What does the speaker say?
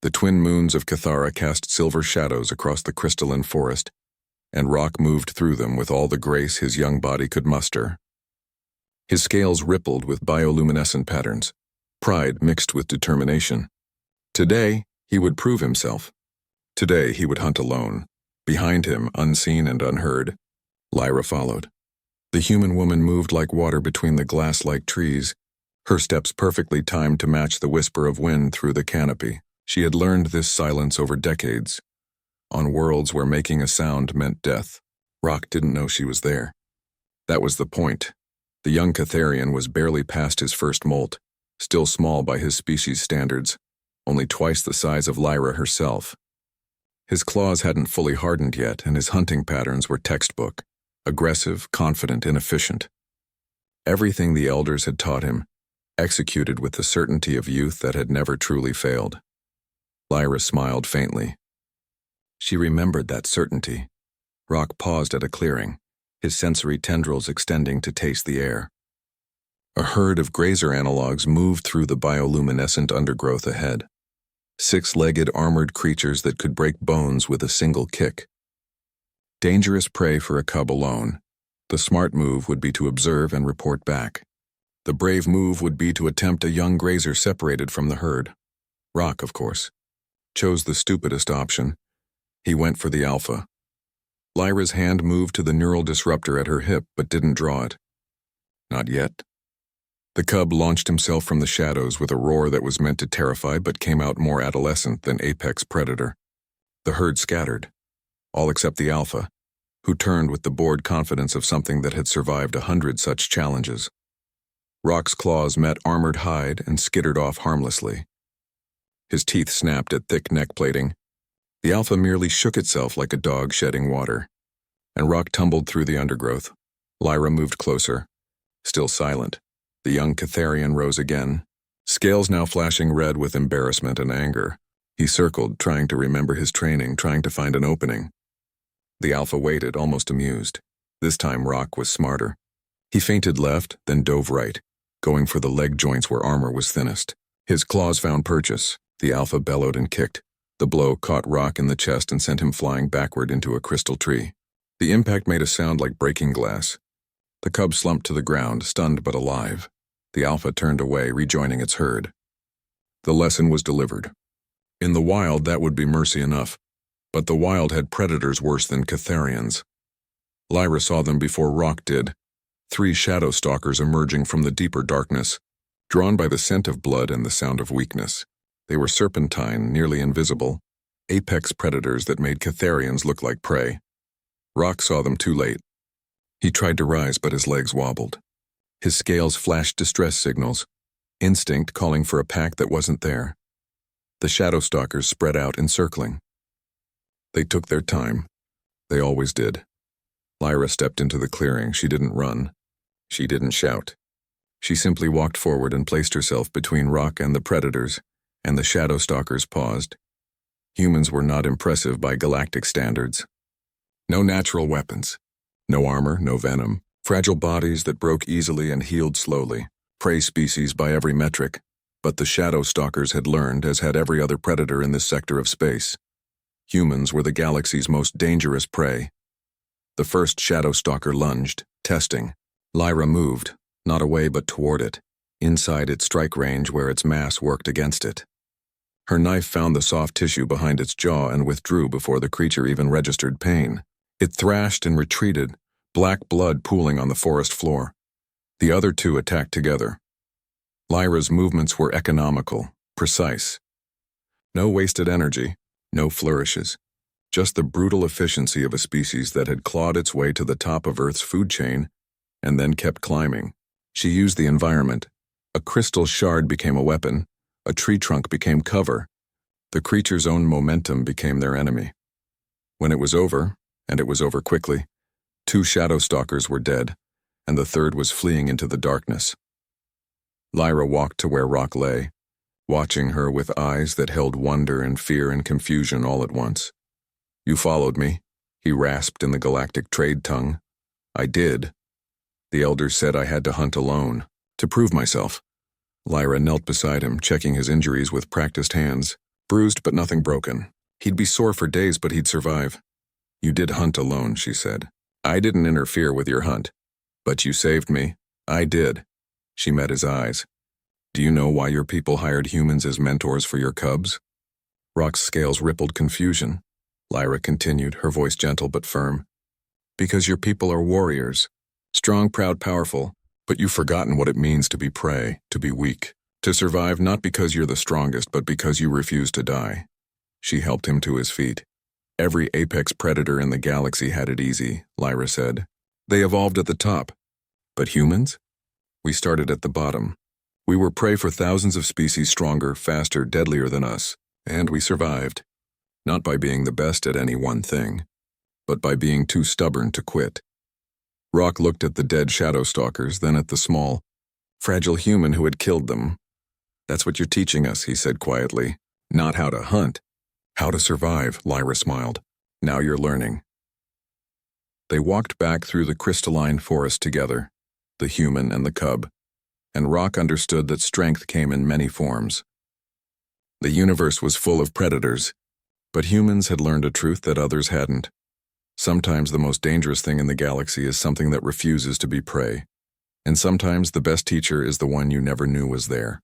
The twin moons of Cathara cast silver shadows across the crystalline forest, and Rock moved through them with all the grace his young body could muster. His scales rippled with bioluminescent patterns, pride mixed with determination. Today, he would prove himself. Today, he would hunt alone. Behind him, unseen and unheard, Lyra followed. The human woman moved like water between the glass-like trees, her steps perfectly timed to match the whisper of wind through the canopy. She had learned this silence over decades, on worlds where making a sound meant death. Rock didn't know she was there. That was the point. The young Catharian was barely past his first molt, still small by his species standards, only twice the size of Lyra herself. His claws hadn't fully hardened yet, and his hunting patterns were textbook, aggressive, confident, and efficient. Everything the elders had taught him, executed with the certainty of youth that had never truly failed. Lyra smiled faintly. She remembered that certainty. Rock paused at a clearing, his sensory tendrils extending to taste the air. A herd of grazer analogs moved through the bioluminescent undergrowth ahead. Six-legged armored creatures that could break bones with a single kick. Dangerous prey for a cub alone. The smart move would be to observe and report back. The brave move would be to attempt a young grazer separated from the herd. Rock, of course, chose the stupidest option. He went for the alpha. Lyra's hand moved to the neural disruptor at her hip but didn't draw it. Not yet. The cub launched himself from the shadows with a roar that was meant to terrify but came out more adolescent than apex predator. The herd scattered, all except the alpha, who turned with the bored confidence of something that had survived 100 such challenges. Rock's claws met armored hide and skittered off harmlessly. His teeth snapped at thick neck plating. The alpha merely shook itself like a dog shedding water, and Rock tumbled through the undergrowth. Lyra moved closer, still silent. The young Catharian rose again, scales now flashing red with embarrassment and anger. He circled, trying to remember his training, trying to find an opening. The alpha waited, almost amused. This time Rock was smarter. He feinted left, then dove right, going for the leg joints where armor was thinnest. His claws found purchase. The alpha bellowed and kicked. The blow caught Rock in the chest and sent him flying backward into a crystal tree. The impact made a sound like breaking glass. The cub slumped to the ground, stunned but alive. The alpha turned away, rejoining its herd. The lesson was delivered. In the wild, that would be mercy enough, but the wild had predators worse than Catharians. Lyra saw them before Rock did. 3 shadow stalkers emerging from the deeper darkness, drawn by the scent of blood and the sound of weakness. They were serpentine, nearly invisible, apex predators that made Catharians look like prey. Rock saw them too late. He tried to rise, but his legs wobbled. His scales flashed distress signals, instinct calling for a pack that wasn't there. The shadow stalkers spread out, encircling. They took their time. They always did. Lyra stepped into the clearing. She didn't run. She didn't shout. She simply walked forward and placed herself between Rock and the predators, and the shadow stalkers paused. Humans were not impressive by galactic standards. No natural weapons. No armor, no venom. Fragile bodies that broke easily and healed slowly. Prey species by every metric. But the shadow stalkers had learned, as had every other predator in this sector of space. Humans were the galaxy's most dangerous prey. The first shadow stalker lunged, testing. Lyra moved, not away but toward it, inside its strike range where its mass worked against it. Her knife found the soft tissue behind its jaw and withdrew before the creature even registered pain. It thrashed and retreated, black blood pooling on the forest floor. The other 2 attacked together. Lyra's movements were economical, precise. No wasted energy, no flourishes. Just the brutal efficiency of a species that had clawed its way to the top of Earth's food chain and then kept climbing. She used the environment. A crystal shard became a weapon. A tree trunk became cover. The creature's own momentum became their enemy. When it was over, and it was over quickly, 2 shadow stalkers were dead, and the third was fleeing into the darkness. Lyra walked to where Rock lay, watching her with eyes that held wonder and fear and confusion all at once. "You followed me," he rasped in the galactic trade tongue. "I did. The elders said I had to hunt alone, to prove myself." Lyra knelt beside him, checking his injuries with practiced hands. Bruised but nothing broken. He'd be sore for days, but he'd survive. You did hunt alone, she said. I didn't interfere with your hunt. But you saved me. I did. She met his eyes. Do you know why your people hired humans as mentors for your cubs? Rock's scales rippled confusion. Lyra continued, her voice gentle but firm. Because your people are warriors. Strong, proud, powerful. But you've forgotten what it means to be prey, to be weak. To survive not because you're the strongest, but because you refuse to die. She helped him to his feet. Every apex predator in the galaxy had it easy, Lyra said. They evolved at the top. But humans? We started at the bottom. We were prey for thousands of species stronger, faster, deadlier than us. And we survived. Not by being the best at any one thing, but by being too stubborn to quit. Rock looked at the dead shadow stalkers, then at the small, fragile human who had killed them. That's what you're teaching us, he said quietly. Not how to hunt. How to survive, Lyra smiled. Now you're learning. They walked back through the crystalline forest together, the human and the cub, and Rock understood that strength came in many forms. The universe was full of predators, but humans had learned a truth that others hadn't. Sometimes the most dangerous thing in the galaxy is something that refuses to be prey, and sometimes the best teacher is the one you never knew was there.